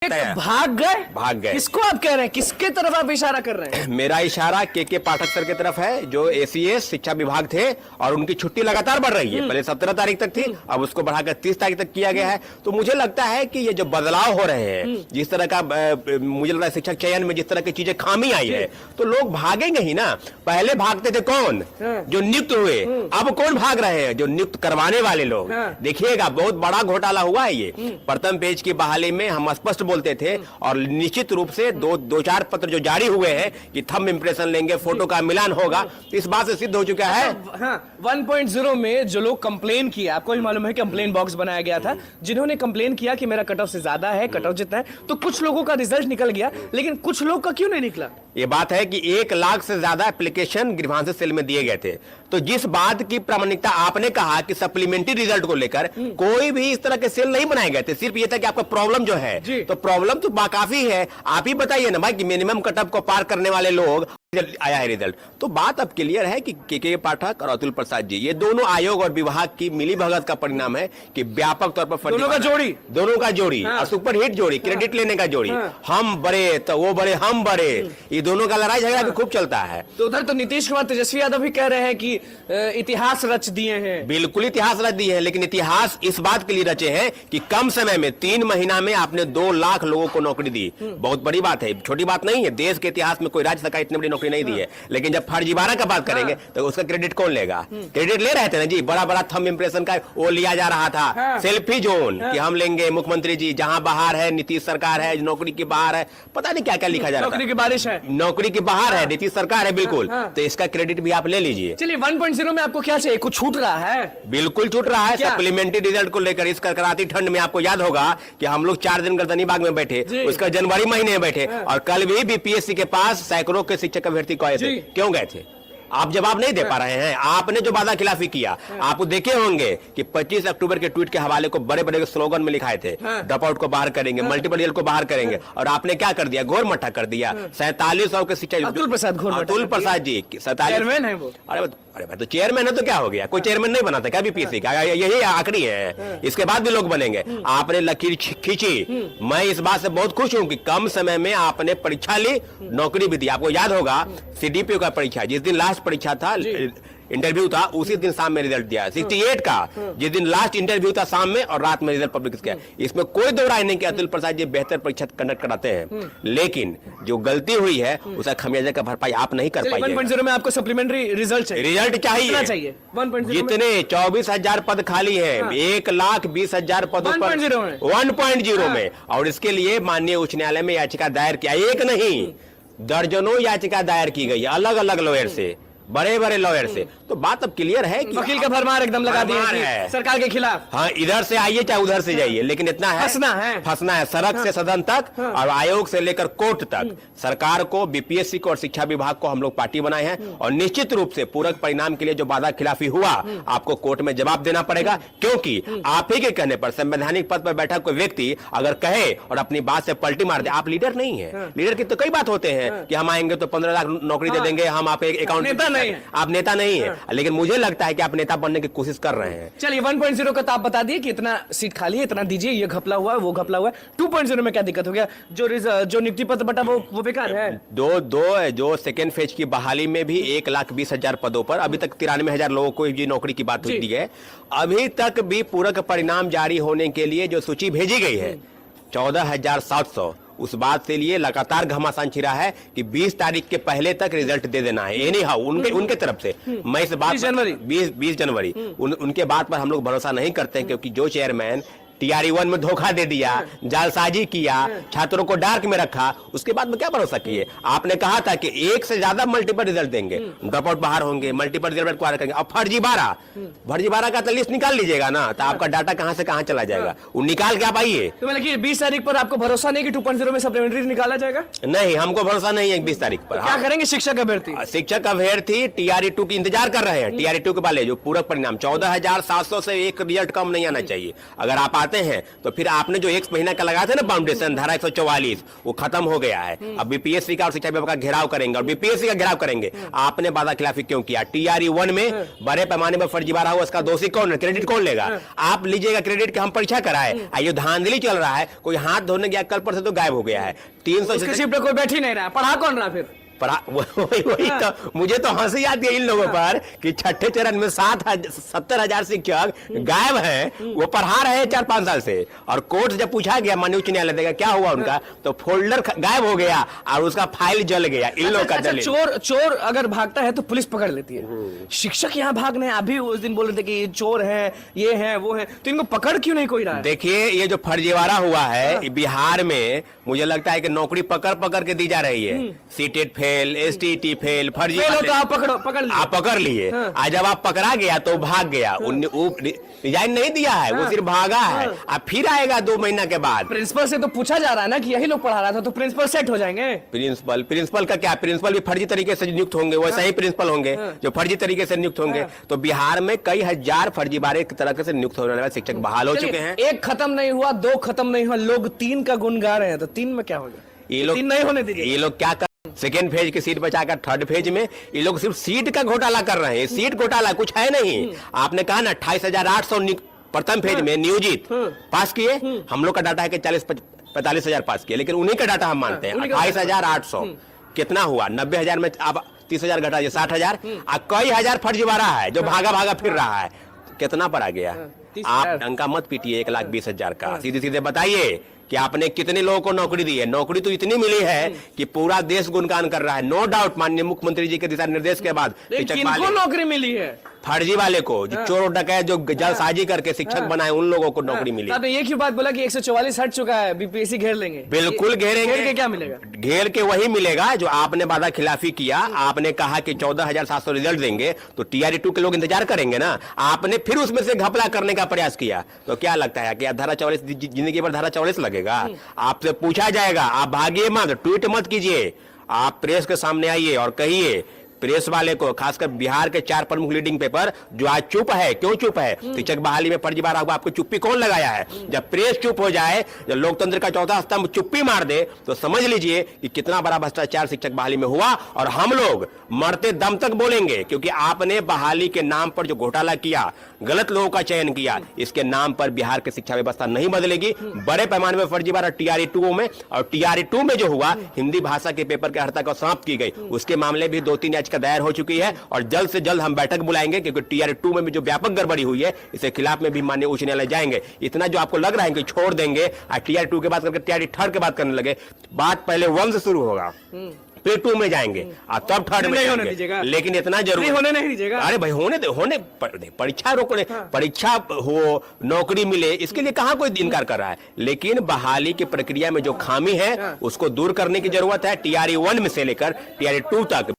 भाग गए। किसको आप कह रहे हैं, किसके तरफ आप इशारा कर रहे हैं? मेरा इशारा के पाठक सर की तरफ है, जो एसीएस शिक्षा विभाग थे और उनकी छुट्टी लगातार बढ़ रही है। पहले 17 तारीख तक थी, अब उसको बढ़ाकर 30 तारीख तक किया गया है। तो मुझे लगता है कि ये जो बदलाव हो रहे हैं, जिस तरह का मुझे लगता है शिक्षक चयन में जिस तरह की चीजें खामी आई है, तो लोग भागेंगे ही ना। पहले भागते थे कौन? जो नियुक्त हुए। अब कौन भाग रहे हैं? जो नियुक्त करवाने वाले लोग। देखिएगा, बहुत बड़ा घोटाला हुआ है ये। प्रथम पेज की बहाली में हम स्पष्ट बोलते थे और निश्चित रूप से दो चार पत्र जो जारी हुए हैं कि थंब इंप्रेशन लेंगे, फोटो का मिलान होगा, इस बात से सिद्ध हो चुका है। 1.0 में जो लोग कंप्लेन किया, आपको भी मालूम है कंप्लेन बॉक्स बनाया गया था, जिन्होंने कंप्लेन किया कि मेरा कट ऑफ से ज्यादा है, कट ऑफ जितना है, तो कुछ लोगों का रिजल्ट निकल गया, लेकिन कुछ लोग का क्यों नहीं निकला? ये बात है कि 1 लाख से ज्यादा एप्लीकेशन ग्रीवांस सेल में दिए गए थे। तो जिस बात की प्रामाणिकता आपने कहा कि सप्लीमेंट्री रिजल्ट को लेकर कोई भी इस तरह के सेल नहीं बनाए गए थे, सिर्फ ये था कि आपका प्रॉब्लम जो है, तो प्रॉब्लम तो काफी है। आप ही बताइए ना भाई कि मिनिमम कटअप को पार करने वाले लोग आया है रिजल्ट। तो बात अब क्लियर है कि के पाठक और अतुल प्रसाद जी, ये दोनों आयोग और विभाग की मिलीभगत का परिणाम है कि व्यापक तौर पर दोनों का जोड़ी और सुपरहिट जोड़ी, क्रेडिट लेने का जोड़ी, हम बड़े तो वो बड़े, हम बड़े, ये दोनों का लड़ाई झगड़ा भी खूब चलता है। तो उधर तो नीतीश कुमार, तेजस्वी यादव भी कह रहे हैं कि इतिहास रच दिए हैं। बिल्कुल इतिहास रच दिए हैं, लेकिन इतिहास इस बात के लिए रचे हैं कि कम समय में 3 महीना में आपने 2 लाख लोगों को नौकरी दी। बहुत बड़ी बात है, छोटी बात नहीं है। देश के इतिहास में कोई राज्य सरकार इतनी बड़ी नहीं दी है। लेकिन जब फर्जीवाड़ा का बात करेंगे तो उसका क्रेडिट कौन लेगा? क्रेडिट ले रहे थे ना जी, बड़ा बड़ा थंब इंप्रेशन का वो लिया जा रहा था। सेल्फी जोन कि हम लेंगे मुख्यमंत्री जी, जहां बाहर है नीतीश सरकार है, नौकरी की बाहर है, पता नहीं क्या क्या लिखा जा रहा है। नौकरी की बारिश है, नौकरी की बाहर है, नीतीश सरकार है, बिल्कुल। तो इसका क्रेडिट भी आप ले लीजिए। चलिए 1.0 में आपको क्या चाहिए? कुछ छूट रहा है? बिल्कुल छूट रहा है। सप्लीमेंट्री रिजल्ट को लेकर इस करकराती ठंड में आपको याद होगा कि हम लोग 4 दिन गर्दनी बाग में बैठे, उसका जनवरी महीने में बैठे, और कल भी बीपीएससी के पास सैकड़ों के शिक्षक अभ्यर्थी को आए थे। क्यों गए थे? आप जवाब नहीं दे पा रहे हैं। आपने जो वादा खिलाफी किया, आप देखे होंगे कि 25 अक्टूबर के ट्वीट के हवाले को बड़े बड़े स्लोगन में लिखाए थे, ड्रॉप आउट को बाहर करेंगे, मल्टीपल रिजल्ट को बाहर करेंगे, और आपने क्या कर दिया? घोर मट्ठा कर दिया। 4700 के शिक्षा अतुल प्रसाद जी 47 है वो। अरे भाई, तो चेयरमैन है तो क्या हो गया? कोई चेयरमैन नहीं बनाता क्या बीपीएससी का? यही आखिरी है, इसके बाद भी लोग बनेंगे। आपने लकीर खींची। मैं इस बात से बहुत खुश हूं कि कम समय में आपने परीक्षा ली, नौकरी भी दी। आपको याद होगा सीडीपीओ का परीक्षा, जिस दिन लास्ट परीक्षा था, इंटरव्यू था, उसी दिन शाम में रिजल्ट दिया। 68 का जिस दिन लास्ट इंटरव्यू था शाम में, और रात में रिजल्ट पब्लिक किया। इसमें कोई दो राय नहीं कि अतुल प्रसाद जी बेहतर परीक्षा कंडक्ट कराते हैं, लेकिन जो गलती हुई है उसका खमियाजा का भरपाई आप नहीं कर पाए। 1.0 में आपको सप्लीमेंट्री रिजल्ट चाहिए। जितने 24,000 पद खाली है, 1,20,000 पदों पर 1.0 में, और इसके लिए माननीय उच्च न्यायालय में याचिका दायर किया। एक नहीं, दर्जनों याचिका दायर की गई अलग अलग लॉयर से, बड़े बड़े लॉयर से। तो बात अब क्लियर है कि वकील का भरमार एकदम लगा दिया है सरकार के खिलाफ। हाँ, इधर से आइए चाहे उधर से जाइए, लेकिन इतना है, फंसना है सड़क से सदन तक, और आयोग से लेकर कोर्ट तक। सरकार को, बीपीएससी को और शिक्षा विभाग को हम लोग पार्टी बनाए हैं, और निश्चित रूप से पूरक परिणाम के लिए जो वादा खिलाफी हुआ, आपको कोर्ट में जवाब देना पड़ेगा। क्योंकि आप ही के कहने पर संवैधानिक पद पर बैठा कोई व्यक्ति अगर कहे और अपनी बात से पलटी मार दे, आप लीडर नहीं है। लीडर की तो कई बात होते हैं कि हम आएंगे तो 15 लाख नौकरी दे देंगे, हम आप अकाउंट आप नेता नहीं है, लेकिन मुझे लगता है कि आप नेता बनने की कोशिश कर रहे हैं। चलिए 1.0 का तो आप बता दिए कि इतना सीट खाली है, इतना दीजिए, ये घपला हुआ है, वो घपला हुआ है। 2.0 में क्या दिक्कत हो गया? जो नियुक्ति पत्र बटा वो बेकार है। जो सेकेंड फेज की बहाली में भी 1,20,000 पदों पर अभी तक 93,000 लोगों को जी नौकरी की बात हुई है। अभी तक भी पूरक परिणाम जारी होने के लिए जो सूची भेजी गई है 14,700, उस बात से लिए लगातार घमासान छिड़ा है कि 20 तारीख के पहले तक रिजल्ट दे देना है। एनी हाउ उनके तरफ से मैं इस बात 20 जनवरी उनके बात पर हम लोग भरोसा नहीं करते, क्योंकि जो चेयरमैन TRE-1 में धोखा दे दिया, जालसाजी किया, छात्रों को डार्क में रखा, उसके बाद में क्या भरोसा किए? आपने कहा था कि 1 से ज्यादा मल्टीपल रिजल्ट देंगे, ड्रॉप आउट बाहर होंगे, मल्टीपल रिजल्ट को करेंगे। अब फर्जीवाड़ा का तो लिस्ट निकाल लीजिएगा ना, तो आपका डाटा कहां से कहां चला जाएगा? वो निकाल के आप आइए। तो मतलब कि 20 तारीख पर आपको भरोसा नहीं कि 2.0 में सप्लीमेंट्री निकाला जाएगा? नहीं, हमको भरोसा नहीं है 20 तारीख पर। क्या करेंगे शिक्षक अभ्यर्थी? शिक्षक अभ्यर्थी TRE-2 की इंतजार कर रहे हैं। TRE-2 के वाले जो पूरक परिणाम 14,700 से एक रिजल्ट कम नहीं आना चाहिए। अगर आप लगाते हैं तो फिर आपने जो एक महीना का लगाया था ना फाउंडेशन धारा 144 वो खत्म हो गया है। अब बीपीएससी का और शिक्षा विभाग का घेराव करेंगे और बीपीएससी का घेराव करेंगे। आपने वादा खिलाफी क्यों किया? टीआरई 1 में बड़े पैमाने पर फर्जीवाड़ा हुआ, उसका दोषी कौन है? क्रेडिट कौन लेगा? आप लीजिएगा क्रेडिट कि हम परीक्षा कराए, ये धांधली चल रहा है। कोई हाथ धोने गया कल पर से तो गायब हो गया है। 300 शिफ्ट पे कोई बैठ ही नहीं रहा, पढ़ा कौन रहा फिर? वही तो मुझे तो हंसी आती है इन लोगों पर कि छठे चरण में 70,000 शिक्षक गायब हैं, वो पढ़ा रहे हैं 4-5 साल से। और कोर्ट जब पूछा गया माननीय उच्च न्यायालय देगा क्या हुआ उनका, तो फोल्डर गायब हो गया और उसका फाइल जल गया। इन लोगों का दलील। चोर अगर भागता है तो पुलिस पकड़ लेती है। शिक्षक यहाँ भाग रहे हैं, अभी उस दिन बोल रहे थे कि चोर है, ये है, वो है, तो इनको पकड़ क्यों नहीं कोई रहा है? देखिए ये जो फर्जीवाड़ा हुआ है बिहार में, मुझे लगता है कि नौकरी पकड़ के दी जा रही है। सीटेट फेल, एसटीटी फेल, फर्जी तो आप पकड़ लिए। आज जब आप पकड़ा गया तो भाग गया, रिजाइन नहीं दिया है, वो सिर्फ भागा है। अब फिर आएगा 2 महीना के बाद। प्रिंसिपल से तो पूछा जा रहा है ना कि यही लोग पढ़ा रहा था, तो प्रिंसिपल सेट हो जाएंगे। प्रिंसिपल का क्या? प्रिंसिपल भी फर्जी तरीके से नियुक्त होंगे, वैसा ही प्रिंसिपल होंगे जो फर्जी तरीके से नियुक्त होंगे। तो बिहार में कई हजार फर्जीवाड़े तरह से नियुक्त होने वाले शिक्षक बहाल हो चुके हैं। 1 खत्म नहीं हुआ, 2 खत्म नहीं हुआ, लोग 3 का गुण गा रहे हैं, तो 3 में क्या होगा? ये लोग 3 नहीं होने दीजिए। ये लोग क्या कर, सेकेंड फेज की सीट बचाकर थर्ड फेज में ये लोग सिर्फ सीट का घोटाला कर रहे हैं। सीट घोटाला कुछ है नहीं। आपने कहा ना 28,800 प्रथम फेज में नियोजित पास किए। हम लोग का डाटा है कि 40-45 हजार पास किए, लेकिन उन्हीं का डाटा हम मानते हैं। 28,800 कितना हुआ? 90,000 में अब 30,000 घटा दिए, 60,000। कई हजार फर्जीवाड़ा है जो भागा फिर रहा है। कितना पर आ गया? आप डंका मत पीटिए 1,20,000 का, सीधे सीधे बताइए कि आपने कितने लोगों को नौकरी दी है। नौकरी तो इतनी मिली है कि पूरा देश गुणगान कर रहा है। नो डाउट माननीय मुख्यमंत्री जी के दिशा निर्देश के बाद किनको नौकरी मिली है? फर्जी वाले को, जो चोर डकैत जो जालसाजी करके शिक्षक बनाए उन लोगों को नौकरी मिली। आपने ये क्यों बात बोला कि 144 हट चुका है, बीपीएससी घेर लेंगे? बिल्कुल घेरेंगे। घेर के क्या मिलेगा? घेर के वही मिलेगा जो आपने वादा खिलाफी किया। आपने कहा कि 14,700 रिजल्ट देंगे, तो टीआरई 2 के लोग इंतजार करेंगे ना। आपने फिर उसमें से घपला करने का प्रयास किया, तो क्या लगता है कि धारा 44 जिंदगी भर धारा 44 लगेगा? आपसे पूछा जाएगा, आप भागिए मत, ट्वीट मत कीजिए, आप प्रेस के सामने आइए और कहिए प्रेस वाले को, खासकर बिहार के 4 प्रमुख लीडिंग पेपर जो आज चुप है, क्यों चुप है? शिक्षक बहाली में फर्जीवाड़ा हुआ, आपको चुप्पी कौन लगाया है? जब प्रेस चुप हो जाए, जब लोकतंत्र का चौथा स्तंभ चुप्पी मार दे, तो समझ लीजिए कि कितना बड़ा भ्रष्टाचार शिक्षक बहाली में हुआ। और हम लोग मरते दम तक बोलेंगे, क्योंकि आपने बहाली के नाम पर जो घोटाला किया, गलत लोगों का चयन किया, इसके नाम पर बिहार की शिक्षा व्यवस्था नहीं बदलेगी। बड़े पैमाने में फर्जीवाड़ा टीआरई 2 में, और टीआरई 2 में जो हुआ, हिंदी भाषा के पेपर की अर्हता को समाप्त की गई, उसके मामले भी 2-3 याचिका दायर हो चुकी है। और जल्द से जल्द हम बैठक बुलाएंगे, क्योंकि टीआरई 2 में भी जो व्यापक गड़बड़ी हुई है, इसके खिलाफ में भी माननीय उच्च न्यायालय जाएंगे। इतना जो आपको लग रहा है कि छोड़ देंगे और टीआरई 2 के बाद करके टीआरई 3 के बाद करने लगे, बात पहले 1 से शुरू होगा, फिर 2 में जाएंगे और तब 3rd में जाएंगे। लेकिन इतना जरूर होने नहीं दीजिएगा। अरे भाई होने परीक्षा रोकने, परीक्षा हो, नौकरी मिले, इसके लिए कहां कोई इनकार कर रहा है। लेकिन बहाली की प्रक्रिया में जो खामी है उसको दूर करने की जरूरत है। टीआरई 1 में से लेकर टीआरई 2 तक